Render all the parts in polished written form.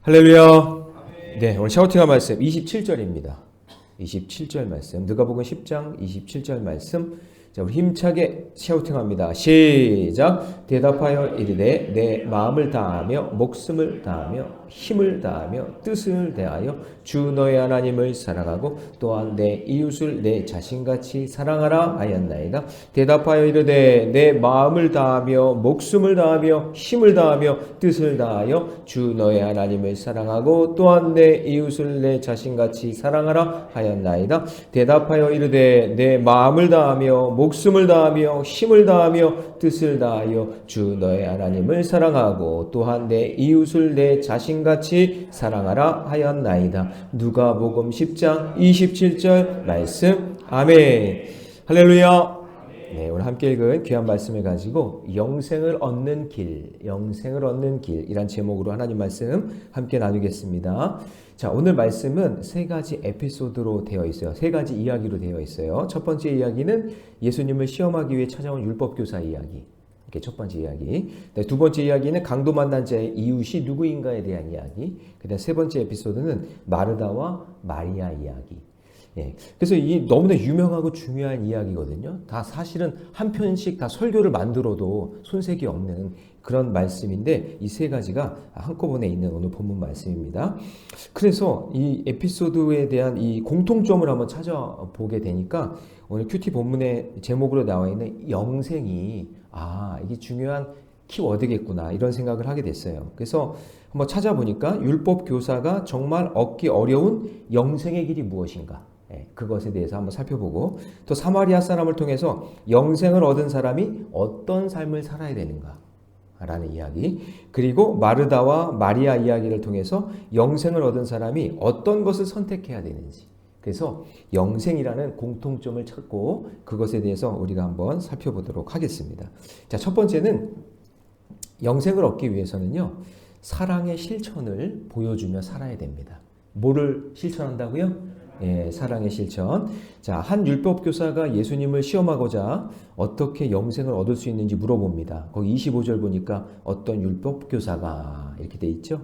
할렐루야. 네, 오늘 샤우팅한 말씀 27절입니다. 27절 말씀. 누가복음 10장 27절 말씀. 자, 우리 힘차게 샤우팅합니다. 시작. 대답하여 이르되 내 마음을 다하며 목숨을 다하며 힘을 다하며 뜻을 다하여 주 너의 하나님을 사랑하고 또한 내 이웃을 내 자신같이 사랑하라 하였나이다. 대답하여 이르되 내 마음을 다하며 목숨을 다하며 힘을 다하며 뜻을 다하여 주 너의 하나님을 사랑하고 또한 내 이웃을 내 자신같이 사랑하라 하였나이다. 대답하여 이르되 내 마음을 다하며 목숨을 다하며 힘을 다하며 뜻을 다하여 주 너의 하나님을 사랑하고 또한 내 이웃을 내 자신같이 사랑하라 하였나이다. 누가복음 10장 27절 말씀. 아멘. 할렐루야. 네, 오늘 함께 읽은 귀한 말씀을 가지고 영생을 얻는 길이란 제목으로 하나님 말씀 함께 나누겠습니다. 자, 오늘 말씀은 세 가지 에피소드로 되어 있어요. 세 가지 이야기로 되어 있어요. 첫 번째 이야기는 예수님을 시험하기 위해 찾아온 율법교사 이야기. 이게 첫 번째 이야기. 두 번째 이야기는 강도 만난 자의 이웃이 누구인가에 대한 이야기. 그다음 세 번째 에피소드는 마르다와 마리아 이야기. 예. 그래서 이 너무나 유명하고 중요한 이야기거든요. 다 사실은 한 편씩 다 설교를 만들어도 손색이 없는 그런 말씀인데 이 세 가지가 한꺼번에 있는 오늘 본문 말씀입니다. 그래서 이 에피소드에 대한 이 공통점을 한번 찾아보게 되니까 오늘 큐티 본문의 제목으로 나와 있는 영생이 이게 중요한 키워드겠구나 이런 생각을 하게 됐어요. 그래서 한번 찾아보니까 율법 교사가 정말 얻기 어려운 영생의 길이 무엇인가? 그것에 대해서 한번 살펴보고 또 사마리아 사람을 통해서 영생을 얻은 사람이 어떤 삶을 살아야 되는가 라는 이야기, 그리고 마르다와 마리아 이야기를 통해서 영생을 얻은 사람이 어떤 것을 선택해야 되는지, 그래서 영생이라는 공통점을 찾고 그것에 대해서 우리가 한번 살펴보도록 하겠습니다. 자, 첫 번째는 영생을 얻기 위해서는요, 사랑의 실천을 보여주며 살아야 됩니다. 뭐를 실천한다고요? 사랑의 실천. 자, 한 율법 교사가 예수님을 시험하고자 어떻게 영생을 얻을 수 있는지 물어봅니다. 거기 25절 보니까 어떤 율법 교사가 이렇게 돼 있죠.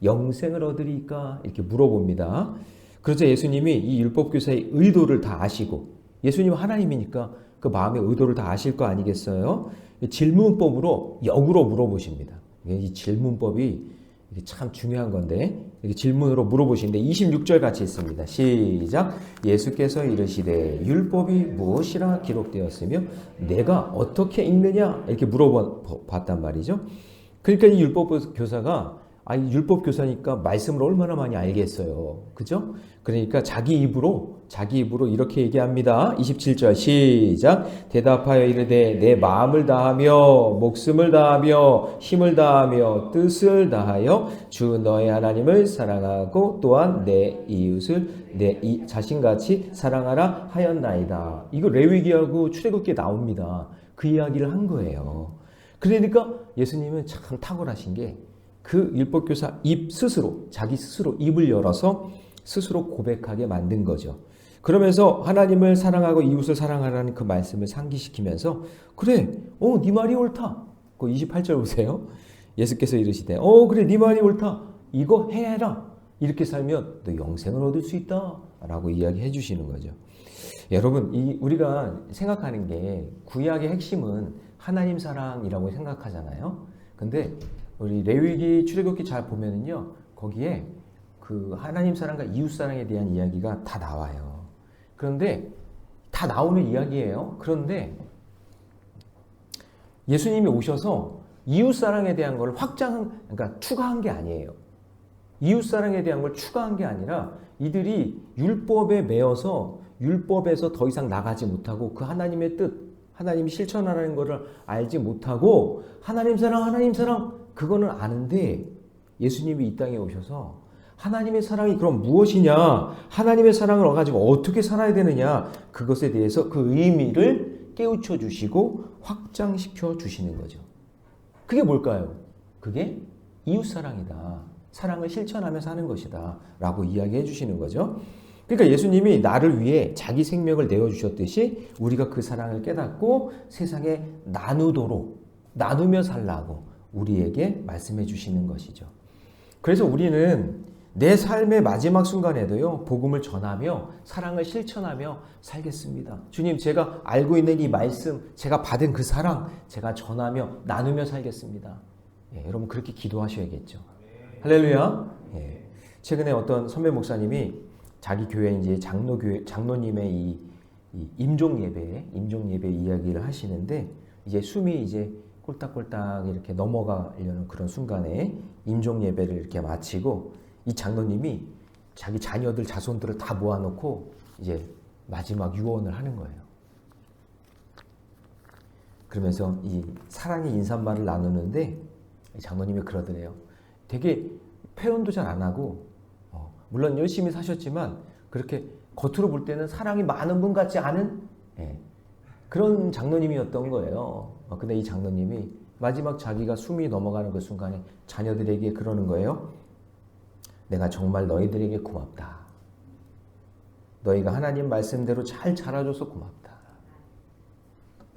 영생을 얻으리까 이렇게 물어봅니다. 그러자 예수님이 이 율법 교사의 의도를 다 아시고, 예수님은 하나님이니까 그 마음의 의도를 다 아실 거 아니겠어요? 질문법으로 역으로 물어보십니다. 이 질문법이 참 중요한 건데 이렇게 질문으로 물어보시는데 26절 같이 있습니다. 시작. 예수께서 이르시되 율법이 무엇이라 기록되었으며 내가 어떻게 읽느냐 이렇게 물어봤단 말이죠. 그러니까 이 율법 교사가 율법 교사니까 말씀을 얼마나 많이 알겠어요. 그죠? 그러니까 자기 입으로 이렇게 얘기합니다. 27절 시작. 대답하여 이르되 내 마음을 다하며 목숨을 다하며 힘을 다하며 뜻을 다하여 주 너의 하나님을 사랑하고 또한 내 이웃을 내 자신같이 사랑하라 하였나이다. 이거 레위기하고 출애굽기에 나옵니다. 그 이야기를 한 거예요. 그러니까 예수님은 참 탁월하신 게 그 율법교사 자기 스스로 입을 열어서 스스로 고백하게 만든 거죠. 그러면서 하나님을 사랑하고 이웃을 사랑하라는 그 말씀을 상기시키면서 그래, 네 말이 옳다. 그 28절 보세요. 예수께서 이르시되 그래, 네 말이 옳다. 이거 해라. 이렇게 살면 너 영생을 얻을 수 있다. 라고 이야기해 주시는 거죠. 여러분, 우리가 생각하는 게 구약의 핵심은 하나님 사랑이라고 생각하잖아요. 근데 우리 레위기 출애굽기 잘 보면은요, 거기에 그 하나님 사랑과 이웃 사랑에 대한 이야기가 다 나와요. 그런데 다 나오는 이야기예요. 그런데 예수님이 오셔서 이웃 사랑에 대한 걸 그러니까 추가한 게 아니에요. 이웃 사랑에 대한 걸 추가한 게 아니라 이들이 율법에 매여서 율법에서 더 이상 나가지 못하고 그 하나님의 뜻, 하나님이 실천하라는 것을 알지 못하고 하나님 사랑 그거는 아는데 예수님이 이 땅에 오셔서 하나님의 사랑이 그럼 무엇이냐, 하나님의 사랑을 가지고 어떻게 살아야 되느냐, 그것에 대해서 그 의미를 깨우쳐 주시고 확장시켜 주시는 거죠. 그게 뭘까요? 그게 이웃사랑이다. 사랑을 실천하며 사는 것이다. 라고 이야기해 주시는 거죠. 그러니까 예수님이 나를 위해 자기 생명을 내어주셨듯이 우리가 그 사랑을 깨닫고 세상에 나누며 살라고 우리에게 말씀해 주시는 것이죠. 그래서 우리는 내 삶의 마지막 순간에도요, 복음을 전하며 사랑을 실천하며 살겠습니다. 주님, 제가 알고 있는 이 말씀, 제가 받은 그 사랑, 제가 전하며 나누며 살겠습니다. 예, 여러분 그렇게 기도하셔야겠죠. 할렐루야. 예. 최근에 어떤 선배 목사님이 자기 교회 이제 장로님의 이 임종 예배 이야기를 하시는데, 이제 숨이 이제 꼴딱꼴딱 이렇게 넘어가려는 그런 순간에 임종 예배를 이렇게 마치고 이 장로님이 자기 자녀들 자손들을 다 모아놓고 이제 마지막 유언을 하는 거예요. 그러면서 이 사랑의 인사말을 나누는데 장로님이 그러더래요. 되게 표현도 잘 안 하고 물론 열심히 사셨지만 그렇게 겉으로 볼 때는 사랑이 많은 분 같지 않은 그런 장로님이었던 거예요. 근데 이 장로님이 마지막 자기가 숨이 넘어가는 그 순간에 자녀들에게 그러는 거예요. 내가 정말 너희들에게 고맙다. 너희가 하나님 말씀대로 잘 자라줘서 고맙다.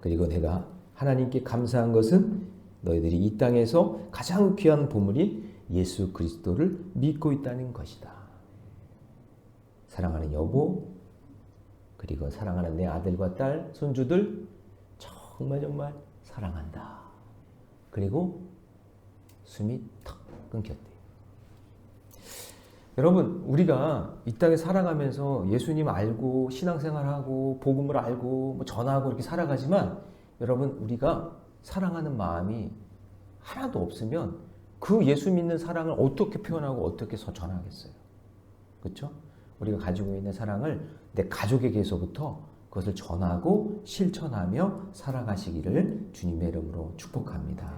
그리고 내가 하나님께 감사한 것은 너희들이 이 땅에서 가장 귀한 보물인 예수 그리스도를 믿고 있다는 것이다. 사랑하는 여보, 그리고 사랑하는 내 아들과 딸, 손주들 정말 사랑한다. 그리고 숨이 턱 끊겼대요. 여러분, 우리가 이 땅에 살아가면서 예수님 알고 신앙생활하고 복음을 알고 뭐 전하고 이렇게 살아가지만 여러분, 우리가 사랑하는 마음이 하나도 없으면 그 예수 믿는 사랑을 어떻게 표현하고 어떻게 전하겠어요? 그렇죠? 우리가 가지고 있는 사랑을 내 가족에게서부터 그것을 전하고 실천하며 살아가시기를 주님의 이름으로 축복합니다.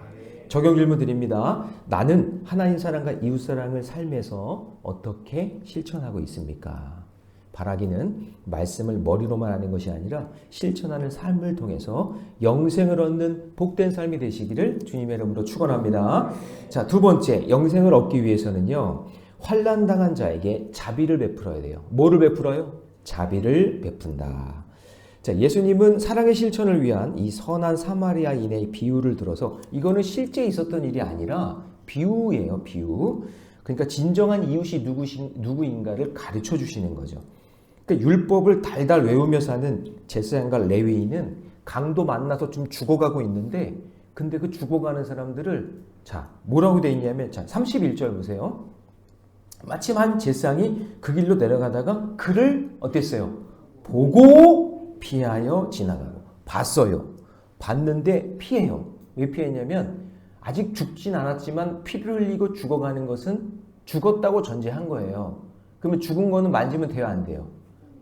적용 질문 드립니다. 나는 하나님 사랑과 이웃 사랑을 삶에서 어떻게 실천하고 있습니까? 바라기는 말씀을 머리로만 하는 것이 아니라 실천하는 삶을 통해서 영생을 얻는 복된 삶이 되시기를 주님의 이름으로 축원합니다. 자, 두 번째, 영생을 얻기 위해서는요, 환난 당한 자에게 자비를 베풀어야 돼요. 뭐를 베풀어요? 자비를 베푼다. 자, 예수님은 사랑의 실천을 위한 이 선한 사마리아인의 비유를 들어서 이거는 실제 있었던 일이 아니라 비유예요, 비유. 그러니까 진정한 이웃이 누구인가를 가르쳐 주시는 거죠. 그러니까 율법을 달달 외우며 사는 제사장과 레위인은 강도 만나서 좀 죽어가고 있는데, 근데 그 죽어가는 사람들을 자, 뭐라고 돼 있냐면, 자, 31절 보세요. 마침 한 제사장이 그 길로 내려가다가 그를 어땠어요? 보고 피하여 지나가고. 봤어요. 봤는데 피해요. 왜 피했냐면 아직 죽진 않았지만 피를 흘리고 죽어가는 것은 죽었다고 전제한 거예요. 그러면 죽은 거는 만지면 돼요, 안 돼요?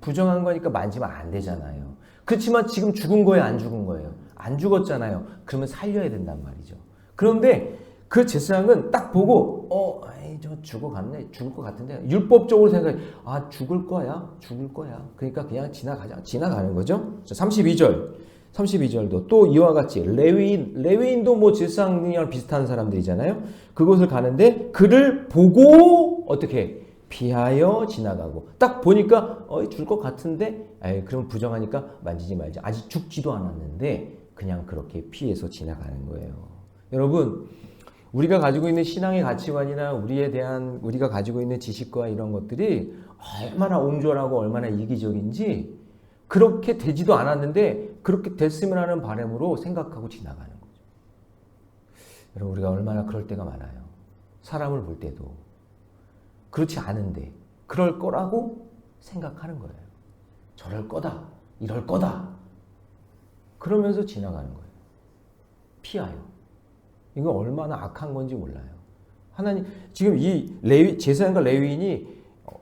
부정한 거니까 만지면 안 되잖아요. 그렇지만 지금 죽은 거예요, 안 죽은 거예요? 안 죽었잖아요. 그러면 살려야 된단 말이죠. 그런데 그 제사장은 딱 보고 저 죽어갔네, 죽을 것 같은데, 율법적으로 생각해, 죽을 거야. 그러니까 그냥 지나가는 거죠. 자, 32절도 또 이와 같이 레위인도 뭐 제사장이랑 비슷한 사람들이잖아요. 그곳을 가는데 그를 보고 어떻게 피하여 지나가고, 딱 보니까 줄 것 같은데, 그럼 부정하니까 만지지 말자. 아직 죽지도 않았는데 그냥 그렇게 피해서 지나가는 거예요. 여러분, 우리가 가지고 있는 신앙의 가치관이나 우리가 가지고 있는 지식과 이런 것들이 얼마나 옹졸하고 얼마나 이기적인지 그렇게 되지도 않았는데 그렇게 됐으면 하는 바람으로 생각하고 지나가는 거죠. 여러분, 우리가 얼마나 그럴 때가 많아요. 사람을 볼 때도 그렇지 않은데 그럴 거라고 생각하는 거예요. 저럴 거다, 이럴 거다, 그러면서 지나가는 거예요. 피하여. 이거 얼마나 악한 건지 몰라요. 하나님, 지금 이 제사장과 레위인이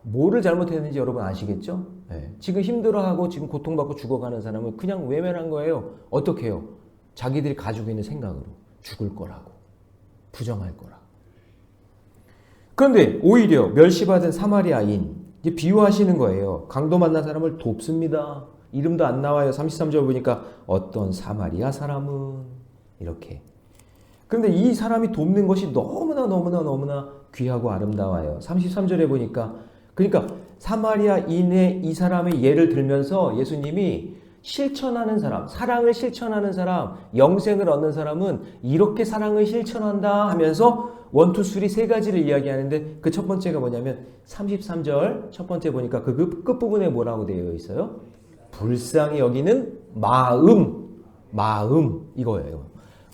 뭐를 잘못했는지 여러분 아시겠죠? 네. 지금 힘들어하고 지금 고통받고 죽어가는 사람은 그냥 외면한 거예요. 어떻게 해요? 자기들이 가지고 있는 생각으로 죽을 거라고, 부정할 거라고. 그런데 오히려 멸시받은 사마리아인, 이제 비유하시는 거예요. 강도 만난 사람을 돕습니다. 이름도 안 나와요. 33절 보니까 어떤 사마리아 사람은 이렇게. 그런데 이 사람이 돕는 것이 너무나 귀하고 아름다워요. 33절에 보니까, 그러니까 사마리아인의 이 사람의 예를 들면서 예수님이 실천하는 사람, 사랑을 실천하는 사람, 영생을 얻는 사람은 이렇게 사랑을 실천한다 하면서 원, 투, 쓰리 세 가지를 이야기하는데 그 첫 번째가 뭐냐면 33절 첫 번째 보니까 그 끝부분에 뭐라고 되어 있어요? 불쌍히 여기는 마음 이거예요.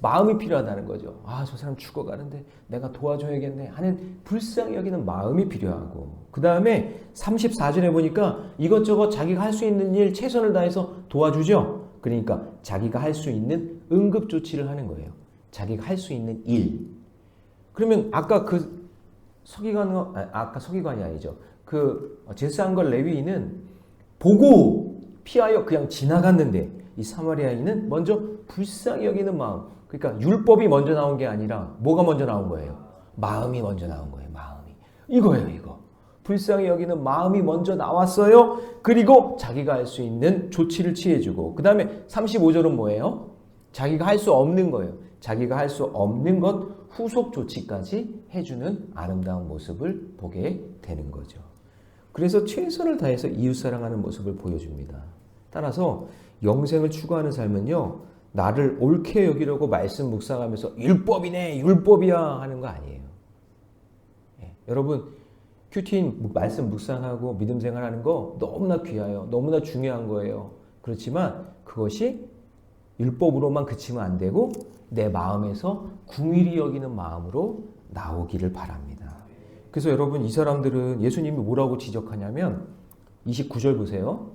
마음이 필요하다는 거죠. 아, 저 사람 죽어가는데 내가 도와줘야겠네 하는 불쌍히 여기는 마음이 필요하고, 그 다음에 34절에 보니까 이것저것 자기가 할 수 있는 일 최선을 다해서 도와주죠. 그러니까 자기가 할 수 있는 응급조치를 하는 거예요. 자기가 할 수 있는 일. 그러면 아까 그 서기관이 아니죠. 그 제사장과 레위인은 보고 피하여 그냥 지나갔는데 이 사마리아인은 먼저 불쌍히 여기는 마음. 그러니까 율법이 먼저 나온 게 아니라 뭐가 먼저 나온 거예요? 마음이 먼저 나온 거예요. 마음이. 이거예요, 이거. 불쌍히 여기는 마음이 먼저 나왔어요. 그리고 자기가 할 수 있는 조치를 취해주고, 그 다음에 35절은 뭐예요? 자기가 할 수 없는 거예요. 자기가 할 수 없는 것 후속 조치까지 해주는 아름다운 모습을 보게 되는 거죠. 그래서 최선을 다해서 이웃사랑하는 모습을 보여줍니다. 따라서 영생을 추구하는 삶은요, 나를 옳게 여기려고 말씀 묵상하면서 율법이네, 율법이야 하는 거 아니에요. 여러분, 큐티인 말씀 묵상하고 믿음 생활하는 거 너무나 귀해요. 너무나 중요한 거예요. 그렇지만 그것이 율법으로만 그치면 안 되고 내 마음에서 궁일이 여기는 마음으로 나오기를 바랍니다. 그래서 여러분, 이 사람들은 예수님이 뭐라고 지적하냐면 29절 보세요.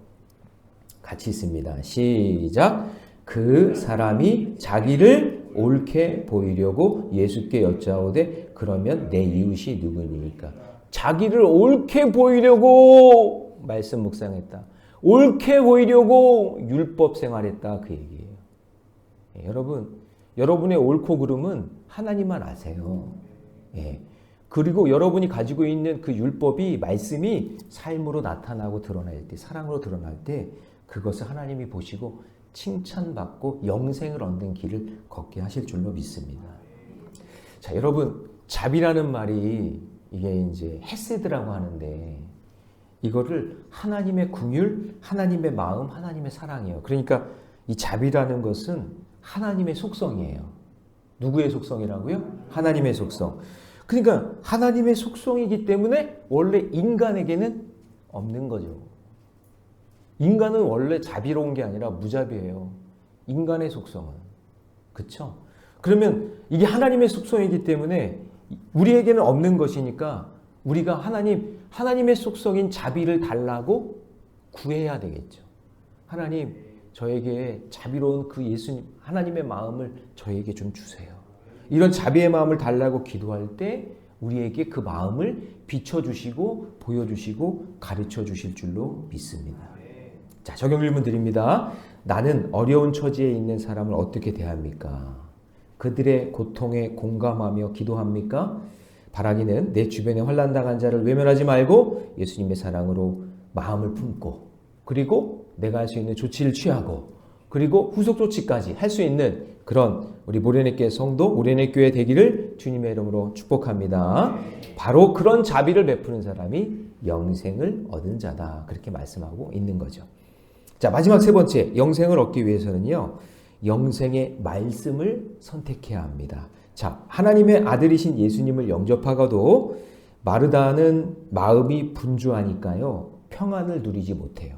같이 있습니다. 시작. 그 사람이 자기를 옳게 보이려고 예수께 여짜오되 그러면 내 이웃이 누구니까? 자기를 옳게 보이려고 말씀 묵상했다. 옳게 보이려고 율법 생활했다, 그 얘기예요. 여러분, 여러분의 옳고 그름은 하나님만 아세요. 그리고 여러분이 가지고 있는 그 율법이, 말씀이 삶으로 나타나고 드러날 때, 사랑으로 드러날 때 그것을 하나님이 보시고 칭찬받고 영생을 얻는 길을 걷게 하실 줄로 믿습니다. 자, 여러분, 자비라는 말이 이게 이제 헤세드라고 하는데 이거를 하나님의 긍휼, 하나님의 마음, 하나님의 사랑이에요. 그러니까 이 자비라는 것은 하나님의 속성이에요. 누구의 속성이라고요? 하나님의 속성. 그러니까 하나님의 속성이기 때문에 원래 인간에게는 없는 거죠. 인간은 원래 자비로운 게 아니라 무자비해요. 인간의 속성은. 그렇죠? 그러면 이게 하나님의 속성이기 때문에 우리에게는 없는 것이니까 우리가 하나님의 속성인 자비를 달라고 구해야 되겠죠. 하나님, 저에게 자비로운 그 예수님, 하나님의 마음을 저에게 좀 주세요. 이런 자비의 마음을 달라고 기도할 때 우리에게 그 마음을 비춰주시고 보여주시고 가르쳐 주실 줄로 믿습니다. 자, 적용 질문 드립니다. 나는 어려운 처지에 있는 사람을 어떻게 대합니까? 그들의 고통에 공감하며 기도합니까? 바라기는 내 주변에 환난당한 자를 외면하지 말고 예수님의 사랑으로 마음을 품고, 그리고 내가 할 수 있는 조치를 취하고, 그리고 후속 조치까지 할 수 있는 그런 우리 모래내교회 성도, 모래내교회 되기를 주님의 이름으로 축복합니다. 바로 그런 자비를 베푸는 사람이 영생을 얻은 자다, 그렇게 말씀하고 있는 거죠. 자, 마지막 세 번째, 영생을 얻기 위해서는요, 영생의 말씀을 선택해야 합니다. 자, 하나님의 아들이신 예수님을 영접하고도 마르다는 마음이 분주하니까요, 평안을 누리지 못해요.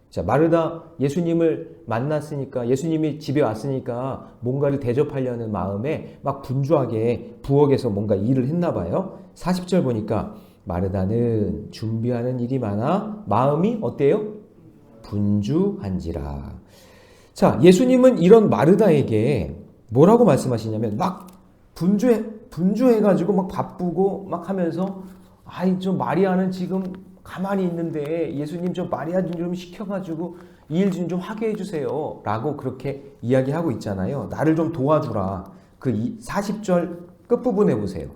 자, 마르다 예수님을 만났으니까, 예수님이 집에 왔으니까 뭔가를 대접하려는 마음에 막 분주하게 부엌에서 뭔가 일을 했나 봐요. 40절 보니까 마르다는 준비하는 일이 많아 마음이 어때요? 분주한지라. 자, 예수님은 이런 마르다에게 뭐라고 말씀하시냐면 막 분주해가지고 막 바쁘고 막 하면서, 아이, 좀 마리아는 지금 가만히 있는데 예수님 좀 마리아 좀 시켜가지고 이 일 좀 하게 해주세요 라고 그렇게 이야기하고 있잖아요. 나를 좀 도와주라. 그 40절 끝부분에 보세요.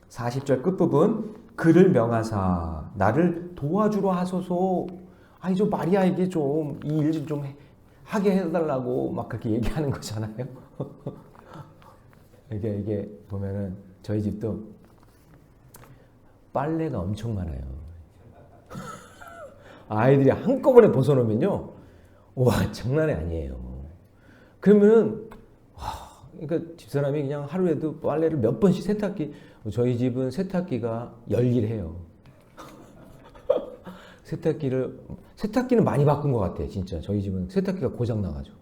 40절 끝부분, 그를 명하사 나를 도와주러 하소서. 아니, 좀 마리아에게 좀 이 일 좀 하게 해달라고 막 그렇게 얘기하는 거잖아요. 이게 보면은 저희 집도 빨래가 엄청 많아요. 아이들이 한꺼번에 벗어놓으면요, 와, 장난이 아니에요. 그러면은 그러니까 집사람이 그냥 하루에도 빨래를 몇 번씩 저희 집은 세탁기가 열일해요. 세탁기는 많이 바꾼 것 같아요. 진짜 저희 집은 세탁기가 고장 나가지고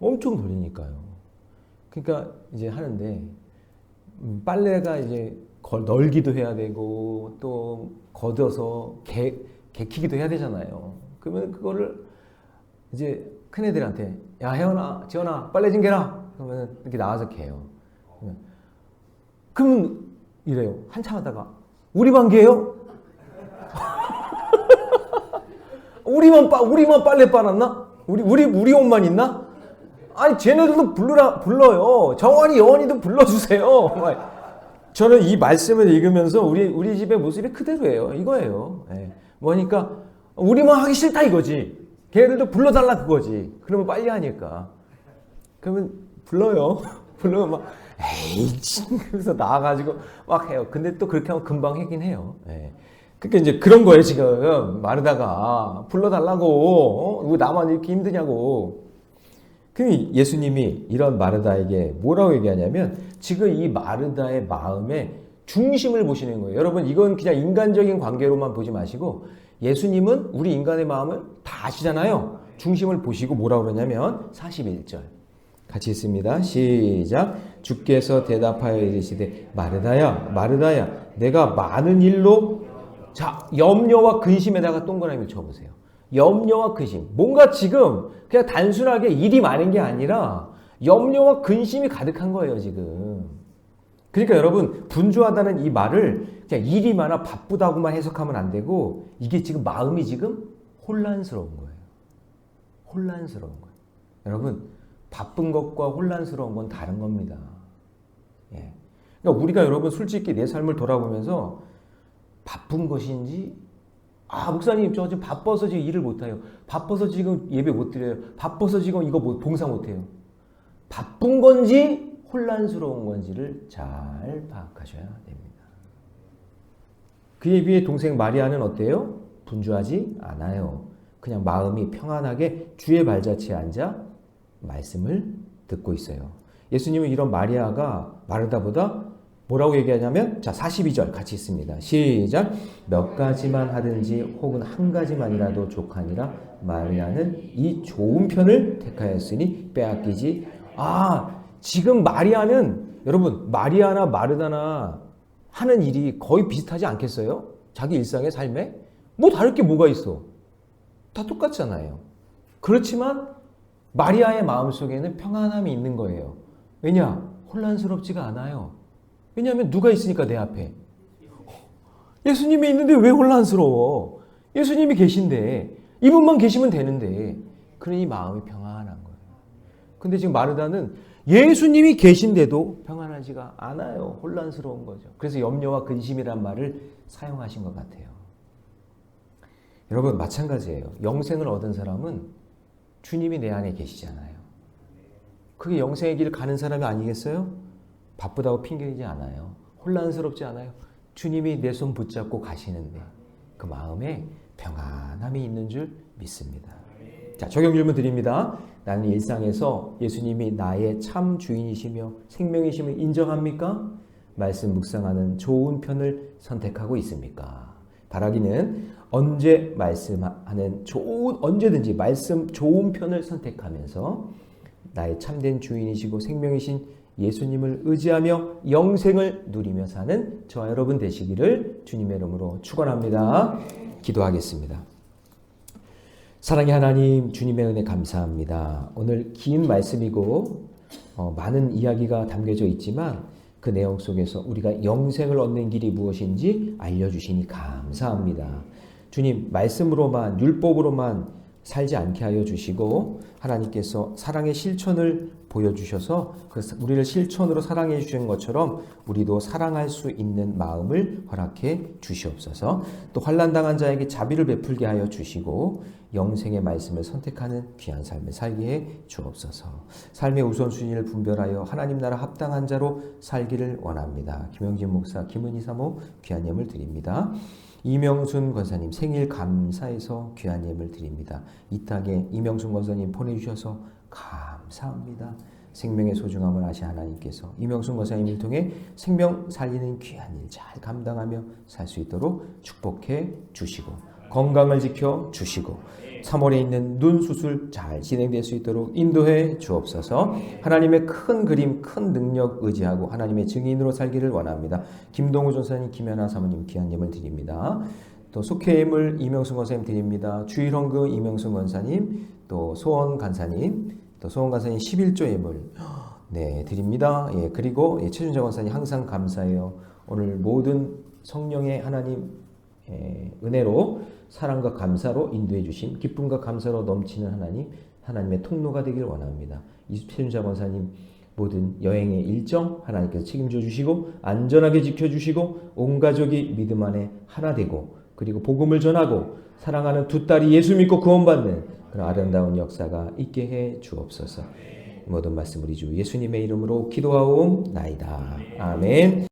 엄청 돌리니까요. 그러니까 이제 하는데 빨래가 이제 널기도 해야 되고 또 걷어서 개키기도 해야 되잖아요. 그러면 그거를 이제 큰애들한테 야 혜원아 지원아 빨래 좀 개라 그러면 이렇게 나와서 개요. 그러면 이래요. 한참 하다가 우리 반 개요? 우리만 빨래 빨았나? 우리 옷만 있나? 아니 쟤네들도 불러요. 정원이 여원이도 불러주세요. 저는 이 말씀을 읽으면서 우리 집의 모습이 그대로예요. 이거예요. 예. 뭐니까 우리만 하기 싫다 이거지. 걔네들도 불러달라 그거지. 그러면 빨리 하니까. 그러면 불러요. 불러면 막 에이 그래서 나와가지고 막 해요. 근데 또 그렇게 하면 금방 하긴 해요. 예. 그러니까 이제 그런 거예요 지금 마르다가 불러달라고 왜 나만 이렇게 힘드냐고. 그 예수님이 이런 마르다에게 뭐라고 얘기하냐면 지금 이 마르다의 마음의 중심을 보시는 거예요. 여러분 이건 그냥 인간적인 관계로만 보지 마시고 예수님은 우리 인간의 마음을 다 아시잖아요. 중심을 보시고 뭐라고 그러냐면 41절 같이 있습니다. 시작. 주께서 대답하여 이르시되 마르다야 마르다야 내가 많은 일로 자 염려와 근심에다가 동그라미 쳐보세요. 염려와 근심. 뭔가 지금 그냥 단순하게 일이 많은 게 아니라 염려와 근심이 가득한 거예요, 지금. 그러니까 여러분, 분주하다는 이 말을 그냥 일이 많아 바쁘다고만 해석하면 안 되고 이게 지금 마음이 지금 혼란스러운 거예요. 혼란스러운 거예요. 여러분, 바쁜 것과 혼란스러운 건 다른 겁니다. 예. 그러니까 우리가 여러분 솔직히 내 삶을 돌아보면서 바쁜 것인지 목사님 저 지금 바빠서 지금 일을 못해요. 바빠서 지금 예배 못 드려요. 바빠서 지금 이거 봉사 못해요. 바쁜 건지 혼란스러운 건지를 잘 파악하셔야 됩니다. 그에 비해 동생 마리아는 어때요? 분주하지 않아요. 그냥 마음이 평안하게 주의 발자취에 앉아 말씀을 듣고 있어요. 예수님은 이런 마리아가 마르다보다 뭐라고 얘기하냐면 자 42절 같이 있습니다. 시작. 몇 가지만 하든지 혹은 한 가지만이라도 족하니라 마리아는 이 좋은 편을 택하였으니 빼앗기지. 지금 마리아는 여러분 마리아나 마르다나 하는 일이 거의 비슷하지 않겠어요? 자기 일상의 삶에 뭐 다를 게 뭐가 있어? 다 똑같잖아요. 그렇지만 마리아의 마음속에는 평안함이 있는 거예요. 왜냐? 혼란스럽지가 않아요. 왜냐하면 누가 있으니까 내 앞에. 예수님이 있는데 왜 혼란스러워? 예수님이 계신데 이분만 계시면 되는데 그러니 마음이 평안한 거예요. 근데 지금 마르다는 예수님이 계신데도 평안하지가 않아요. 혼란스러운 거죠. 그래서 염려와 근심이란 말을 사용하신 것 같아요. 여러분 마찬가지예요. 영생을 얻은 사람은 주님이 내 안에 계시잖아요. 그게 영생의 길을 가는 사람이 아니겠어요? 바쁘다고 핑계이지 않아요. 혼란스럽지 않아요. 주님이 내 손 붙잡고 가시는데 그 마음에 평안함이 있는 줄 믿습니다. 자, 적용 질문 드립니다. 나는 일상에서 예수님이 나의 참 주인이시며 생명이심을 인정합니까? 말씀 묵상하는 좋은 편을 선택하고 있습니까? 바라기는 언제든지 말씀 좋은 편을 선택하면서 나의 참된 주인이시고 생명이신 예수님을 의지하며 영생을 누리며 사는 저와 여러분 되시기를 주님의 이름으로 축원합니다. 기도하겠습니다. 사랑의 하나님, 주님의 은혜 감사합니다. 오늘 긴 말씀이고 많은 이야기가 담겨져 있지만 그 내용 속에서 우리가 영생을 얻는 길이 무엇인지 알려주시니 감사합니다. 주님, 말씀으로만 율법으로만 살지 않게 하여 주시고 하나님께서 사랑의 실천을 보여주셔서 우리를 실천으로 사랑해 주시는 것처럼 우리도 사랑할 수 있는 마음을 허락해 주시옵소서. 또 환난당한 자에게 자비를 베풀게 하여 주시고 영생의 말씀을 선택하는 귀한 삶을 살게 해 주옵소서. 삶의 우선순위를 분별하여 하나님 나라 합당한 자로 살기를 원합니다. 김영진 목사, 김은희 사모 귀한 예물 드립니다. 이명순 권사님 생일 감사해서 귀한 예물 드립니다. 이 땅에 이명순 권사님 보내주셔서 감사합니다. 생명의 소중함을 아신 하나님께서 이명순 권사님을 통해 생명 살리는 귀한 일 잘 감당하며 살 수 있도록 축복해 주시고 건강을 지켜 주시고 3월에 있는 눈 수술 잘 진행될 수 있도록 인도해 주옵소서. 하나님의 큰 그림, 큰 능력 의지하고 하나님의 증인으로 살기를 원합니다. 김동우 전사님, 김연아 사모님 귀한 예물 드립니다. 또 속회예물 이명순 권사님 드립니다. 주일헌금 이명순 권사님, 또 소원 간사님, 또 소원 간사님 11조 예물 네 드립니다. 예, 그리고 최준자 권사님 항상 감사해요. 오늘 모든 성령의 하나님 은혜로 사랑과 감사로 인도해 주신 기쁨과 감사로 넘치는 하나님의 통로가 되길 원합니다. 최준자 권사님 모든 여행의 일정 하나님께서 책임져 주시고 안전하게 지켜주시고 온 가족이 믿음 안에 하나 되고 그리고 복음을 전하고 사랑하는 두 딸이 예수 믿고 구원받는 그런 아름다운 역사가 있게 해 주옵소서. 모든 말씀 우리 주 예수님의 이름으로 기도하옵나이다. 아멘.